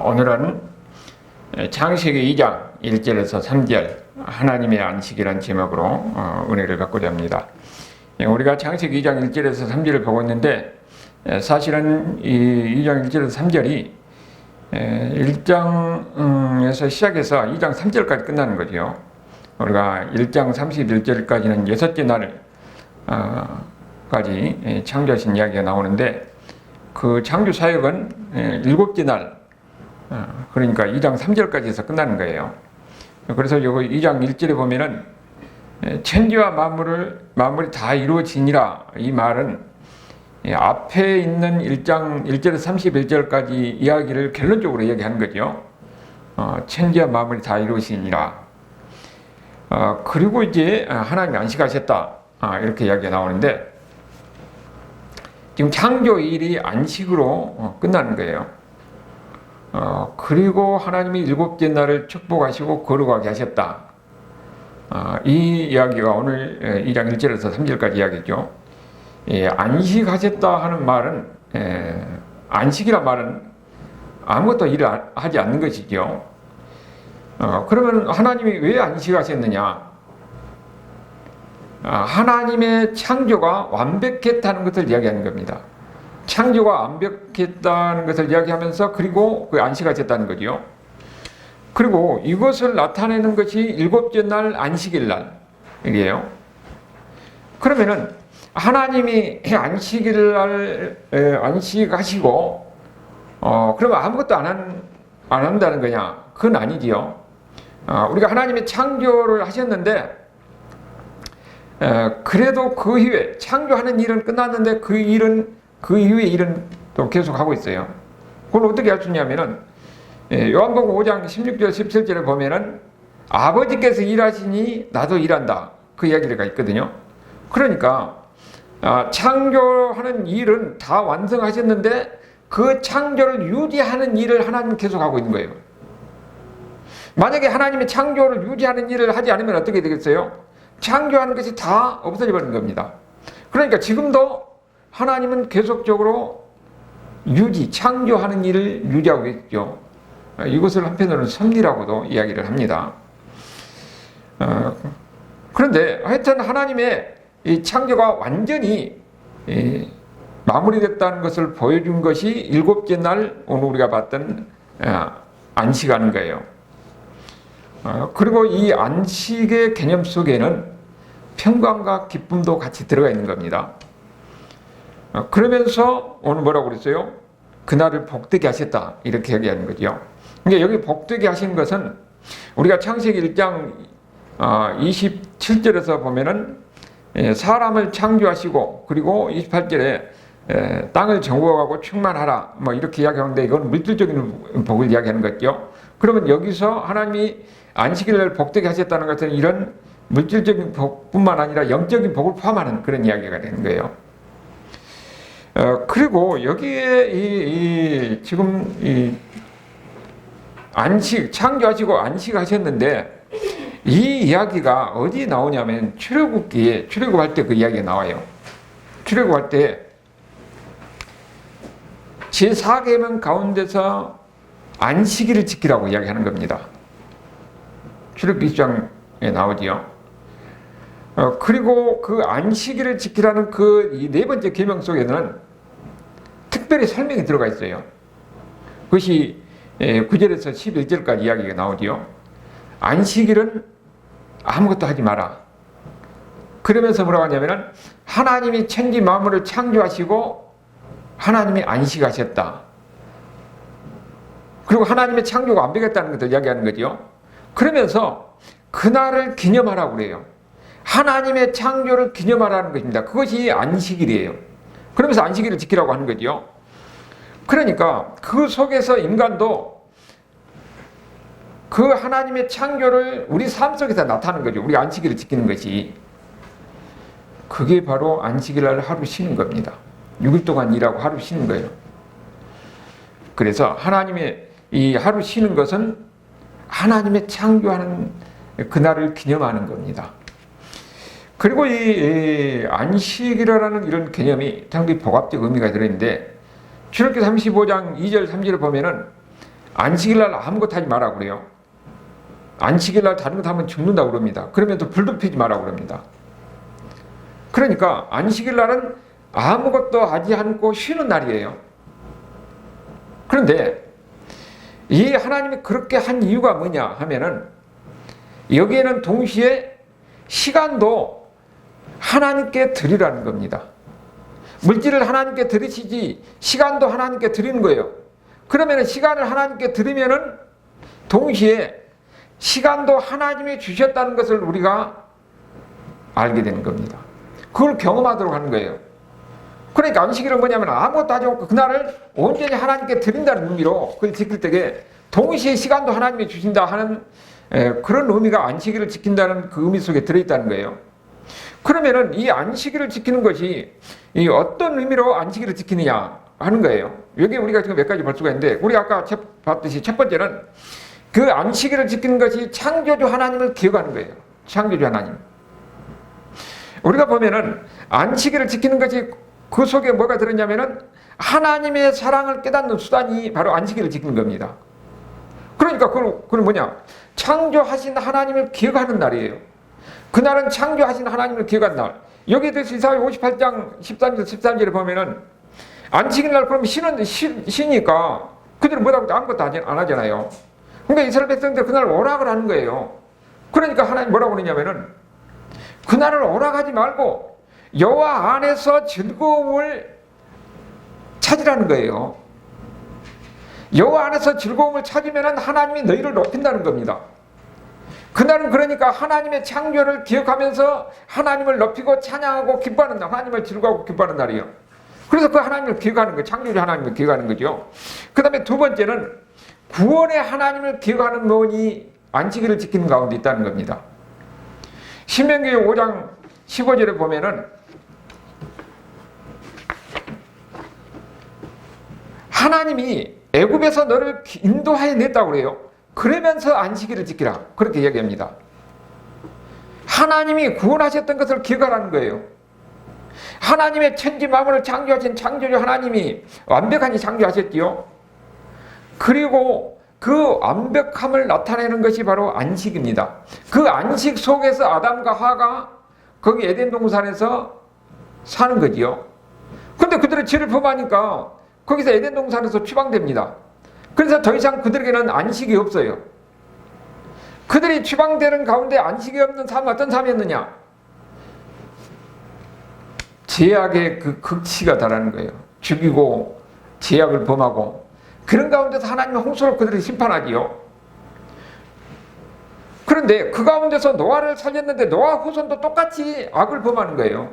오늘은 창세기 2장 1절에서 3절 하나님의 안식이라는 제목으로 은혜를 받고자 합니다. 우리가 창세기 2장 1절에서 3절을 보고 있는데 사실은 이 2장 1절에서 3절이 1장에서 시작해서 2장 3절까지 끝나는 거죠. 우리가 1장 31절까지는 6째 날까지 창조하신 이야기가 나오는데 그 창조 사역은 7째 날, 그러니까 2장 3절까지 해서 끝나는 거예요. 그래서 여기 2장 1절에 보면은 천지와 만물이 다 이루어지니라, 이 말은 앞에 있는 1장 1절에서 31절까지 이야기를 결론적으로 이야기하는 거죠. 천지와 만물이 다 이루어지니라. 그리고 이제 하나님이 안식하셨다, 이렇게 이야기가 나오는데 지금 창조일이 안식으로 끝나는 거예요. 그리고 하나님이 7째 날을 축복하시고 거룩하게 하셨다. 이 이야기가 오늘 2장 1절에서 3절까지 이야기죠. 안식하셨다 하는 말은, 안식이란 말은 아무것도 일을 하지 않는 것이죠. 그러면 하나님이 왜 안식하셨느냐? 하나님의 창조가 완벽했다는 것을 이야기하는 겁니다. 창조가 완벽했다는 것을 이야기하면서 그리고 그 안식하셨다는 거죠. 그리고 이것을 나타내는 것이 7째 날 안식일 날이에요. 그러면은 하나님이 안식일 날 안식하시고 그러면 아무것도 안 한다는 거냐? 그건 아니지요. 우리가 하나님의 창조를 하셨는데 그래도 그 이후에 창조하는 일은 끝났는데 그 이후의 일은 또 계속하고 있어요. 그걸 어떻게 할 수 있냐면은 요한복음 5장 16절 17절에 보면은 아버지께서 일하시니 나도 일한다, 그 이야기가 있거든요. 그러니까 창조하는 일은 다 완성하셨는데 그 창조를 유지하는 일을 하나님은 계속하고 있는 거예요. 만약에 하나님이 창조를 유지하는 일을 하지 않으면 어떻게 되겠어요? 창조하는 것이 다 없어져 버리는 겁니다. 그러니까 지금도 하나님은 계속적으로 창조하는 일을 유지하고 있죠. 이것을 한편으로는 섭리라고도 이야기를 합니다. 그런데 하여튼 하나님의 이 창조가 완전히 마무리됐다는 것을 보여준 것이 7째 날 오늘 우리가 봤던 안식하는 거예요. 그리고 이 안식의 개념 속에는 평강과 기쁨도 같이 들어가 있는 겁니다. 그러면서 오늘 뭐라고 그랬어요? 그날을 복되게 하셨다, 이렇게 얘기하는 거죠. 그러니까 여기 복되게 하신 것은 우리가 창세기 1장 27절에서 보면은 사람을 창조하시고 그리고 28절에 땅을 정복하고 충만하라, 뭐 이렇게 이야기하는데 이건 물질적인 복을 이야기하는 거죠. 그러면 여기서 하나님이 안식일을 복되게 하셨다는 것은 이런 물질적인 복뿐만 아니라 영적인 복을 포함하는 그런 이야기가 되는 거예요. 그리고 여기에 지금 안식, 창조하시고 안식하셨는데 이 이야기가 어디 나오냐면 출애굽기에, 출애굽할 때 그 이야기가 나와요. 출애굽할 때 제4계명 가운데서 안식일을 지키라고 이야기하는 겁니다. 출애굽기 1장에 나오지요. 그리고 그 안식일을 지키라는 그 이 4번째 계명 속에는 특별히 설명이 들어가 있어요. 그것이 9절에서 11절까지 이야기가 나오지요. 안식일은 아무것도 하지 마라. 그러면서 뭐라고 하냐면은 하나님이 천지 만물을 창조하시고 하나님이 안식하셨다. 그리고 하나님의 창조가 완벽했다는 것을 이야기하는 거죠. 그러면서 그날을 기념하라고 그래요. 하나님의 창조를 기념하라는 것입니다. 그것이 안식일이에요. 그러면서 안식일을 지키라고 하는 거죠. 그러니까 그 속에서 인간도 그 하나님의 창조를 우리 삶 속에서 나타나는 거죠. 우리가 안식일을 지키는 것이. 그게 바로 안식일날 하루 쉬는 겁니다. 6일 동안 일하고 하루 쉬는 거예요. 그래서 하나님의 이 하루 쉬는 것은 하나님의 창조하는 그날을 기념하는 겁니다. 그리고 이 안식이라는 이런 개념이 상당히 복합적 의미가 들어있는데, 출애굽기 35장 2절 3절을 보면은 안식일날 아무것도 하지 마라 그래요. 안식일날 다른 것 하면 죽는다고 그럽니다. 그러면서 불도 피지 마라 그럽니다. 그러니까 안식일날은 아무것도 하지 않고 쉬는 날이에요. 그런데 이 하나님이 그렇게 한 이유가 뭐냐 하면은, 여기에는 동시에 시간도 하나님께 드리라는 겁니다. 물질을 하나님께 드리시지 시간도 하나님께 드리는 거예요. 그러면 시간을 하나님께 드리면은 동시에 시간도 하나님이 주셨다는 것을 우리가 알게 되는 겁니다. 그걸 경험하도록 하는 거예요. 그러니까 안식일은 뭐냐면 아무것도 하지 않고 그날을 온전히 하나님께 드린다는 의미로 그걸 지킬 때에 동시에 시간도 하나님이 주신다 하는 그런 의미가 안식일을 지킨다는 그 의미 속에 들어있다는 거예요. 그러면은 이 안식일을 지키는 것이 이 어떤 의미로 안식일을 지키느냐 하는 거예요. 여기 우리가 지금 몇 가지 볼 수가 있는데, 우리 아까 봤듯이 첫 번째는 그 안식일을 지키는 것이 창조주 하나님을 기억하는 거예요. 창조주 하나님. 우리가 보면은 안식일을 지키는 것이 그 속에 뭐가 들었냐면은 하나님의 사랑을 깨닫는 수단이 바로 안식일을 지키는 겁니다. 그러니까 그건 뭐냐? 창조하신 하나님을 기억하는 날이에요. 그날은 창조하신 하나님을 기억한 날. 여기에 대해서 이사야 58장 13절 13절에 보면은 안식일 날 그러면 쉬니까 그들은 뭐라고 아무것도 안 하잖아요. 그러니까 이스라엘 백성들 그날 오락을 하는 거예요. 그러니까 하나님 뭐라고 그러냐면은 그날을 오락하지 말고 여호와 안에서 즐거움을 찾으라는 거예요. 여호와 안에서 즐거움을 찾으면 하나님이 너희를 높인다는 겁니다. 그날은 그러니까 하나님의 창조를 기억하면서 하나님을 높이고 찬양하고 기뻐하는 날, 하나님을 즐거워하고 기뻐하는 날이에요. 그래서 그 하나님을 기억하는 거예요. 창조주 하나님을 기억하는 거죠. 그 다음에 두 번째는 구원의 하나님을 기억하는 면이 안식일을 지키는 가운데 있다는 겁니다. 신명기 5장 15절에 보면은 하나님이 애굽에서 너를 인도하여 냈다고 그래요. 그러면서 안식일을 지키라, 그렇게 이야기합니다. 하나님이 구원하셨던 것을 기억하라는 거예요. 하나님의 천지 만물을 창조하신 창조주 하나님이 완벽하니 창조하셨지요. 그리고 그 완벽함을 나타내는 것이 바로 안식입니다. 그 안식 속에서 아담과 하와가 거기 에덴 동산에서 사는 거지요. 근데 그들의 죄를 범하니까 거기서 에덴 동산에서 추방됩니다. 그래서 더 이상 그들에게는 안식이 없어요. 그들이 추방되는 가운데 안식이 없는 삶은 어떤 삶이었느냐? 죄악의 그 극치가 달하는 거예요. 죽이고 죄악을 범하고, 그런 가운데서 하나님은 홍수로 그들을 심판하지요. 그런데 그 가운데서 노아를 살렸는데 노아 후손도 똑같이 악을 범하는 거예요.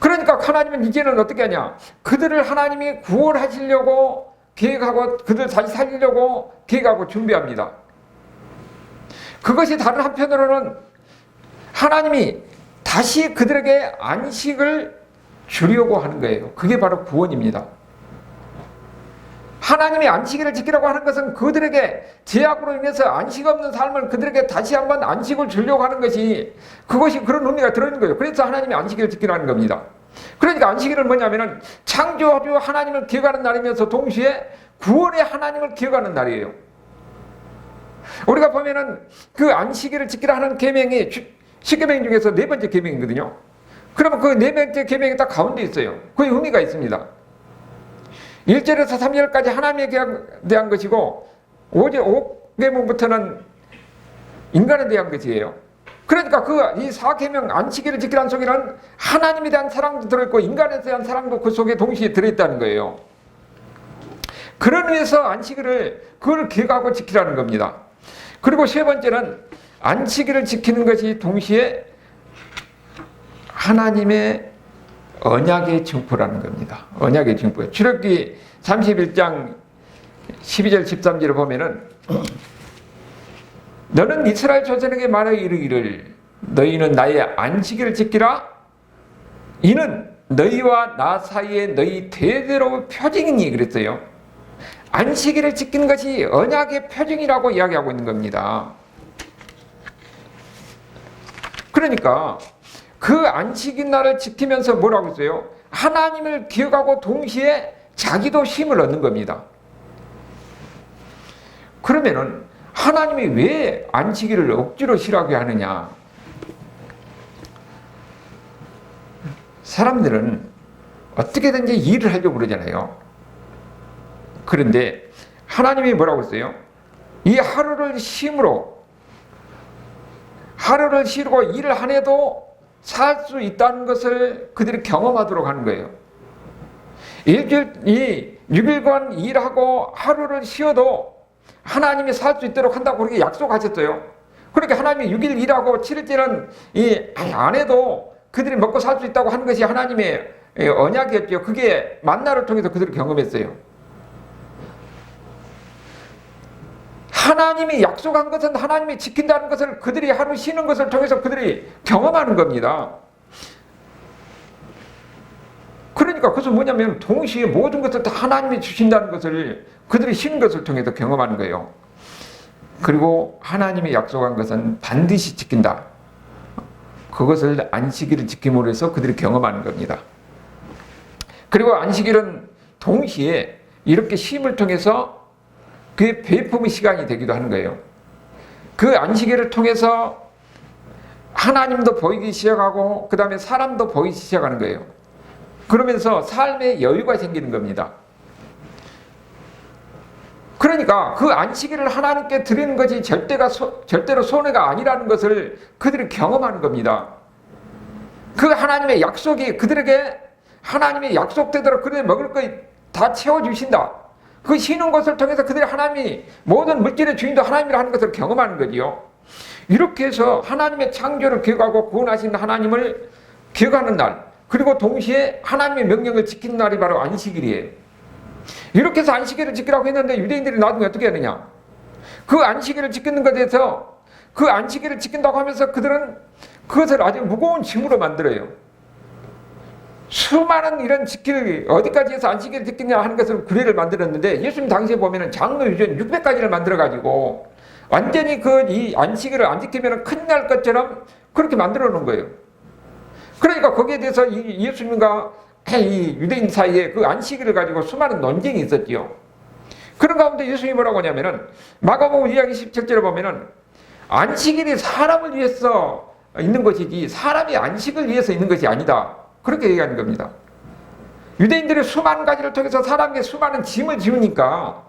그러니까 하나님은 이제는 어떻게 하냐? 그들을 하나님이 구원하시려고 계획하고 그들 다시 살리려고 계획하고 준비합니다. 그것이 다른 한편으로는 하나님이 다시 그들에게 안식을 주려고 하는 거예요. 그게 바로 구원입니다. 하나님이 안식일을 지키라고 하는 것은 그들에게 죄악으로 인해서 안식 없는 삶을 그들에게 다시 한번 안식을 주려고 하는 것이, 그것이 그런 의미가 들어있는 거예요. 그래서 하나님이 안식일을 지키라는 겁니다. 그러니까 안식일은 뭐냐면은 창조주 하나님을 기억하는 날이면서 동시에 구원의 하나님을 기억하는 날이에요. 우리가 보면은 그 안식일을 지키라 하는 계명이 10계명 중에서 네 번째 계명이거든요. 그러면 그 네 번째 계명이 딱 가운데 있어요. 그 의미가 있습니다. 1절에서 3절까지 하나님에 대한 것이고 5계명부터는 인간에 대한 것이에요. 그러니까 이 4계명 안식일을 지키라는 속에는 하나님에 대한 사랑도 들어있고 인간에 대한 사랑도 그 속에 동시에 들어있다는 거예요. 그런 의미에서 안식일을 그걸 기억하고 지키라는 겁니다. 그리고 세 번째는 안식일을 지키는 것이 동시에 하나님의 언약의 증표라는 겁니다. 언약의 증표. 출애굽기 31장 12절 13절을 보면은 너는 이스라엘 자손에게 말하여 이르기를 너희는 나의 안식일을 지키라. 이는 너희와 나 사이에 너희 대대로 표징이니 그랬어요. 안식일을 지키는 것이 언약의 표징이라고 이야기하고 있는 겁니다. 그러니까 그 안식일 날을 지키면서 뭐라고 했어요? 하나님을 기억하고 동시에 자기도 쉼을 얻는 겁니다. 그러면은 하나님이 왜 안식일을 억지로 쉬라고 하느냐? 사람들은 어떻게든지 일을 하려고 그러잖아요. 그런데 하나님이 뭐라고 했어요? 이 하루를 쉼으로, 하루를 쉬고 일을 안 해도 살 수 있다는 것을 그들이 경험하도록 하는 거예요. 일주일, 이 6일간 일하고 하루를 쉬어도 하나님이 살 수 있도록 한다고 그렇게 약속하셨어요. 그러니까 하나님이 6일 일하고 7일째는 안 해도 그들이 먹고 살 수 있다고 하는 것이 하나님의 언약이었죠. 그게 만나를 통해서 그들이 경험했어요. 하나님이 약속한 것은 하나님이 지킨다는 것을 그들이 하루 쉬는 것을 통해서 그들이 경험하는 겁니다. 그러니까 그것은 뭐냐면 동시에 모든 것을 다 하나님이 주신다는 것을 그들이 쉬는 것을 통해서 경험하는 거예요. 그리고 하나님이 약속한 것은 반드시 지킨다. 그것을 안식일을 지킴으로 해서 그들이 경험하는 겁니다. 그리고 안식일은 동시에 이렇게 쉼을 통해서 그게 베품의 시간이 되기도 하는 거예요. 그 안식일을 통해서 하나님도 보이기 시작하고 그 다음에 사람도 보이기 시작하는 거예요. 그러면서 삶에 여유가 생기는 겁니다. 그러니까 그 안식일을 하나님께 드리는 것이 절대로 손해가 아니라는 것을 그들이 경험하는 겁니다. 그 하나님의 약속이 그들에게 하나님의 약속대로 그들이 먹을 거 다 채워주신다. 그 쉬는 것을 통해서 그들이 하나님이 모든 물질의 주인도 하나님이라 하는 것을 경험하는 거지요. 이렇게 해서 하나님의 창조를 기억하고 구원하신 하나님을 기억하는 날, 그리고 동시에 하나님의 명령을 지키는 날이 바로 안식일이에요. 이렇게 해서 안식일을 지키라고 했는데 유대인들이 나중에 어떻게 하느냐? 그 안식일을 지키는 것에 대해서 그 안식일을 지킨다고 하면서 그들은 그것을 아주 무거운 짐으로 만들어요. 수많은 이런 어디까지 해서 안식일을 지키냐 하는 것을 규례를 만들었는데 예수님 당시에 보면은 장로 유전 600가지를 만들어가지고 완전히 이 안식일을 안 지키면 큰일 날 것처럼 그렇게 만들어 놓은 거예요. 그러니까 거기에 대해서 예수님과 이 유대인 사이에 그 안식일을 가지고 수많은 논쟁이 있었지요. 그런 가운데 예수님이 뭐라고 하냐면은 마가복음 2장 17절에 보면은 안식일이 사람을 위해서 있는 것이지 사람이 안식을 위해서 있는 것이 아니다. 그렇게 얘기하는 겁니다. 유대인들이 수많은 가지를 통해서 사람에게 수많은 짐을 지우니까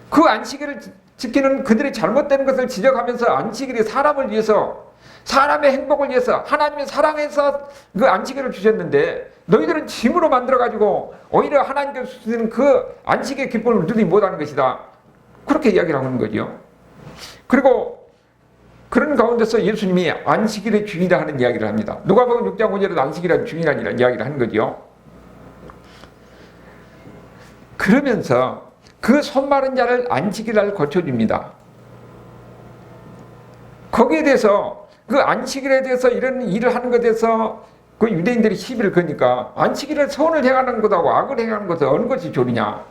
그 안식일을 지키는 그들이 잘못되는 것을 지적하면서 안식일이 사람을 위해서 사람의 행복을 위해서 하나님의 사랑해서 그 안식일을 주셨는데 너희들은 짐으로 만들어가지고 오히려 하나님께서 주시는 그 안식의 기쁨을 누리지 못하는 것이다. 그렇게 이야기를 하는 거죠. 그리고 그런 가운데서 예수님이 안식일의 주인이라 하는 이야기를 합니다. 누가복음 6장 5절에도 안식일의 주인이라는 이야기를 하는 거죠. 그러면서 그 손마른 자를 안식일날 고쳐줍니다. 거기에 대해서 그 안식일에 대해서 이런 일을 하는 것에 대해서 그 유대인들이 시비를 거니까 안식일에 선을 행하는 것하고 악을 행하는 것은 어느 것이 좋으냐?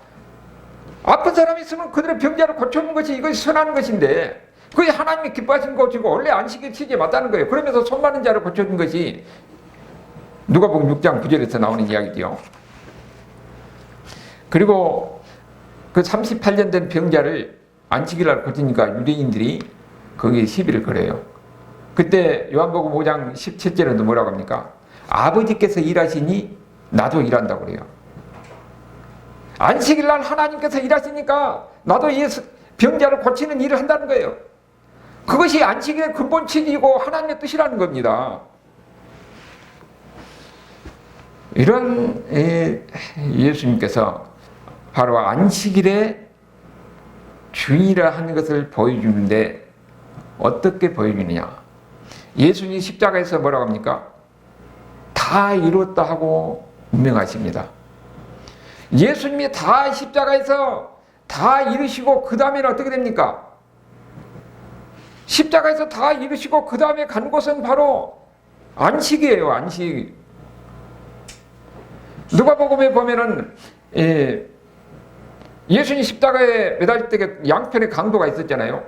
아픈 사람이 있으면 그들의 병자를 고쳐주는 것이 이것이 선하는 것인데 그게 하나님이 기뻐하시는 것이고 원래 안식일 취지에 맞다는 거예요. 그러면서 손 마른 자를 고쳐준 것이 누가복음 6장 9절에서 나오는 이야기죠. 그리고 그 38년 된 병자를 안식일날 고치니까 유대인들이 거기에 시비를 걸어요. 그때 요한복음 5장 17절에도 뭐라고 합니까? 아버지께서 일하시니 나도 일한다고 그래요. 안식일날 하나님께서 일하시니까 나도 이 병자를 고치는 일을 한다는 거예요. 그것이 안식일의 근본 취지이고 하나님의 뜻이라는 겁니다. 이런 예수님께서 바로 안식일의 주인이라 하는 것을 보여주는데 어떻게 보여주느냐? 예수님이 십자가에서 뭐라고 합니까? 다 이뤘다 하고 운명하십니다. 예수님이 다 십자가에서 다 이루시고 그 다음에는 어떻게 됩니까? 십자가에서 다 이루시고 그 다음에 간 곳은 바로 안식이에요. 안식. 누가복음에 보면은 예수님 십자가에 매달릴 때 양편의 강도가 있었잖아요.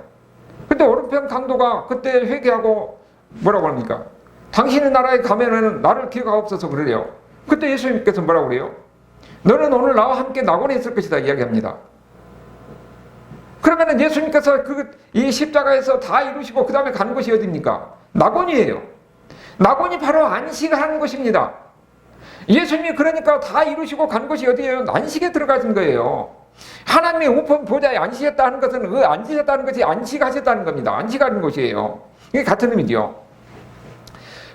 근데 오른편 강도가 그때 회개하고 뭐라고 합니까? 당신의 나라에 가면은 나를 기억하옵소서 그래요. 그때 예수님께서 뭐라고 그래요? 너는 오늘 나와 함께 낙원에 있을 것이다 이야기합니다. 그러면은 예수님께서 이 십자가에서 다 이루시고 그 다음에 가는 곳이 어디입니까? 낙원이에요. 낙원이 바로 안식을 하는 것입니다. 예수님이 그러니까 다 이루시고 간 곳이 어디예요? 안식에 들어가신 거예요. 하나님의 우편 보좌에 안식했다는 것은 앉으셨다는 것이 안식하셨다는 겁니다. 안식하는 곳이에요. 이게 같은 의미죠.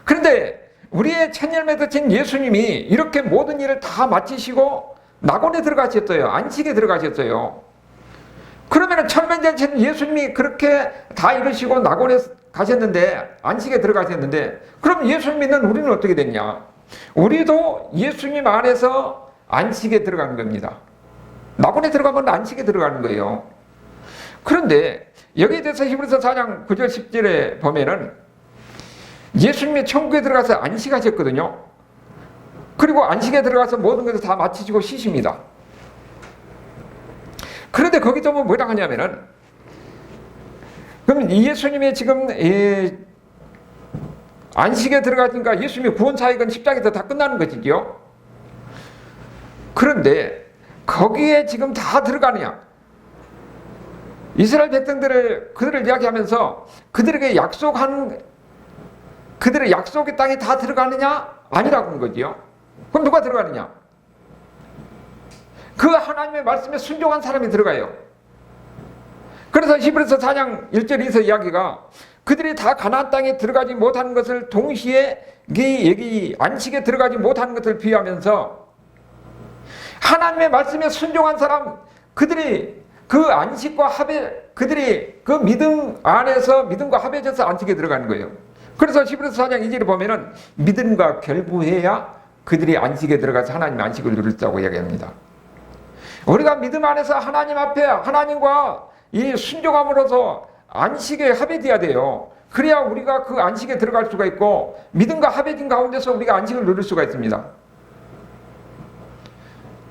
그런데 우리의 첫 열매 맺으신 예수님이 이렇게 모든 일을 다 마치시고 낙원에 들어가셨어요. 안식에 들어가셨어요. 그러면 첫 열매 맺으신 예수님이 그렇게 다 이루시고 낙원에 가셨는데, 안식에 들어가셨는데, 그럼 예수님 믿는 우리는 어떻게 됐냐? 우리도 예수님 안에서 안식에 들어가는 겁니다. 낙원에 들어가면 안식에 들어가는 거예요. 그런데 여기에 대해서 히브리서 4장 9절 10절에 보면은 예수님이 천국에 들어가서 안식하셨거든요. 그리고 안식에 들어가서 모든 것을 다 마치시고 쉬십니다. 그런데 거기서 뭐라 하냐면은, 그럼 예수님이 지금 안식에 들어가니까 예수님의 구원 사역은 십자가에서 다 끝나는 것이죠. 그런데 거기에 지금 다 들어가느냐? 이스라엘 그들을 이야기하면서 그들에게 그들의 약속의 땅에 다 들어가느냐? 아니라고 하는 거지요. 그럼 누가 들어가느냐? 그 하나님의 말씀에 순종한 사람이 들어가요. 그래서 히브리서 4장 1절 2서 이야기가 그들이 다 가나안 땅에 들어가지 못하는 것을 동시에 여기 안식에 들어가지 못하는 것을 비유하면서 하나님의 말씀에 순종한 사람, 그들이 그 안식과 그들이 그 믿음 안에서 믿음과 합해져서 안식에 들어가는 거예요. 그래서 히브리서 4장 2절에 보면은 믿음과 결부해야 그들이 안식에 들어가서 하나님의 안식을 누릴 수 이야기합니다. 우리가 믿음 안에서 하나님 앞에 하나님과 이 순종함으로써 안식에 합해져야 돼요. 그래야 우리가 그 안식에 들어갈 수가 있고 믿음과 합해진 가운데서 우리가 안식을 누릴 수가 있습니다.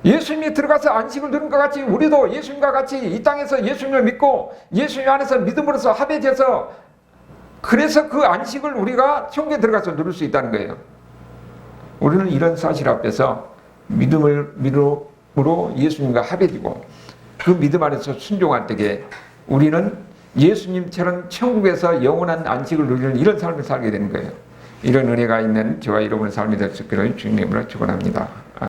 예수님이 들어가서 안식을 누린 것 같이 우리도 예수님과 같이 이 땅에서 예수님을 믿고 예수님 안에서 믿음으로써 합해져서 그래서 그 안식을 우리가 천국에 들어가서 누릴 수 있다는 거예요. 우리는 이런 사실 앞에서 믿음으로 예수님과 합해지고 그 믿음 안에서 순종할 때에 우리는 예수님처럼 천국에서 영원한 안식을 누리는 이런 삶을 살게 되는 거예요. 이런 은혜가 있는 저와 여러분의 삶이 될 수 있기를 주님으로 축원합니다.